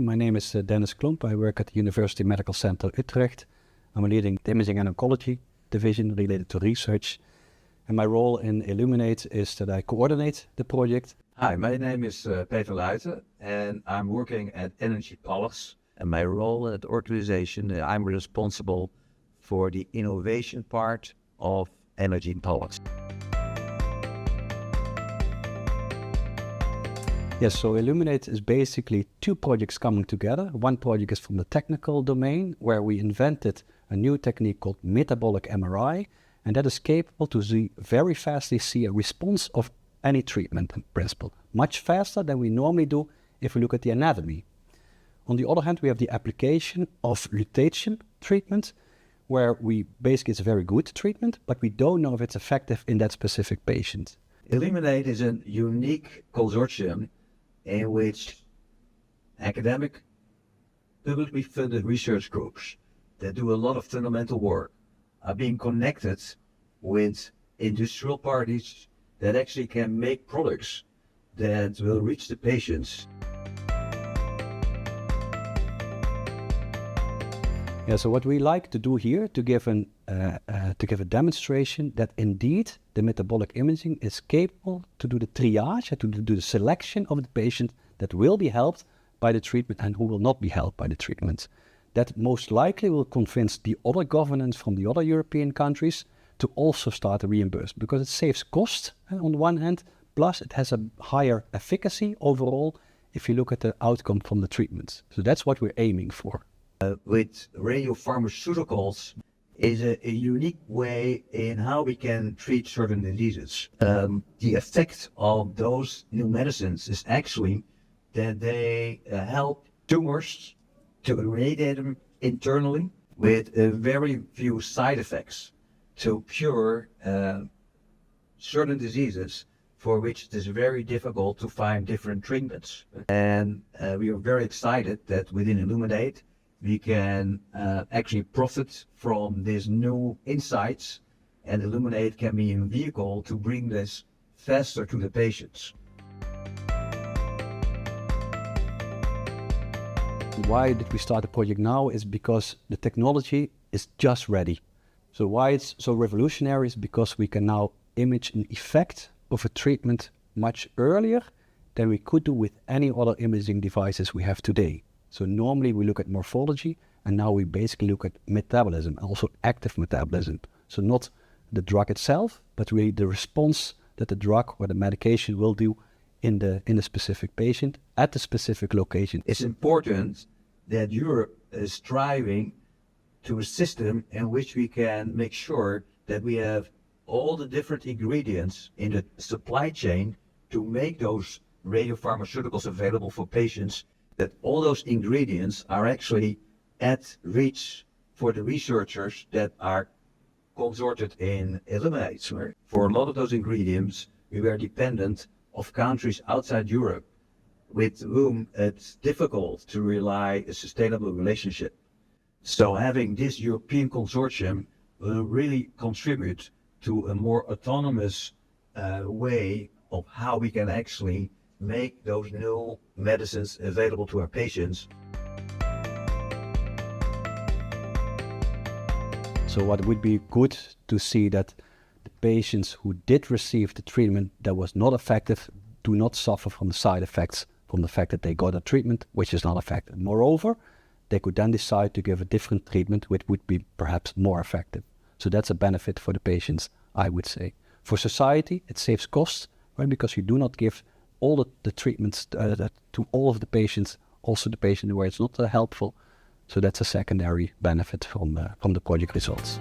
My name is Dennis Klomp. I work at the University Medical Center Utrecht. I'm leading the Imaging and Oncology division related to research. And my role in ILLUMINATE is that I coordinate the project. Hi, my name is Peter Luijten and I'm working at Energy Palace. And my role at the organization, I'm responsible for the innovation part of Energy Palace. Yes, so ILLUMINATE is basically two projects coming together. One project is from the technical domain, where we invented a new technique called metabolic MRI, and that is capable to very fastly see a response of any treatment in principle, much faster than we normally do if we look at the anatomy. On the other hand, we have the application of lutetion treatment, where it's a very good treatment, but we don't know if it's effective in that specific patient. ILLUMINATE is a unique consortium in which academic, publicly funded research groups that do a lot of fundamental work are being connected with industrial parties that actually can make products that will reach the patients. Yeah, so what we like to do here to give a demonstration that indeed the metabolic imaging is capable to do the triage, to do the selection of the patient that will be helped by the treatment and who will not be helped by the treatment. That most likely will convince the other governments from the other European countries to also start a reimbursement, because it saves cost on the one hand, plus it has a higher efficacy overall if you look at the outcome from the treatments. So that's what we're aiming for. With radiopharmaceuticals is a unique way in how we can treat certain diseases. The effect of those new medicines is actually that they help tumors to irradiate them internally with very few side effects to cure certain diseases for which it is very difficult to find different treatments. And we are very excited that within ILLUMINATE we can actually profit from these new insights, and ILLUMINATE can be a vehicle to bring this faster to the patients. Why did we start the project now is because the technology is just ready. So why it's so revolutionary is because we can now image an effect of a treatment much earlier than we could do with any other imaging devices we have today. So normally we look at morphology, and now we basically look at metabolism, also active metabolism. So not the drug itself, but really the response that the drug or the medication will do in the specific patient at the specific location. It's important that Europe is striving to a system in which we can make sure that we have all the different ingredients in the supply chain to make those radiopharmaceuticals available for patients, that all those ingredients are actually at reach for the researchers that are consorted in ILLUMINATE. For a lot of those ingredients, we were dependent of countries outside Europe with whom it's difficult to rely a sustainable relationship. So having this European consortium will really contribute to a more autonomous way of how we can actually make those new medicines available to our patients. So what would be good to see that the patients who did receive the treatment that was not effective do not suffer from the side effects from the fact that they got a treatment which is not effective. Moreover, they could then decide to give a different treatment which would be perhaps more effective. So that's a benefit for the patients, I would say. For society, it saves costs, right? Because you do not give all the treatments to all of the patients, also the patient where it's not helpful. So that's a secondary benefit from the project results.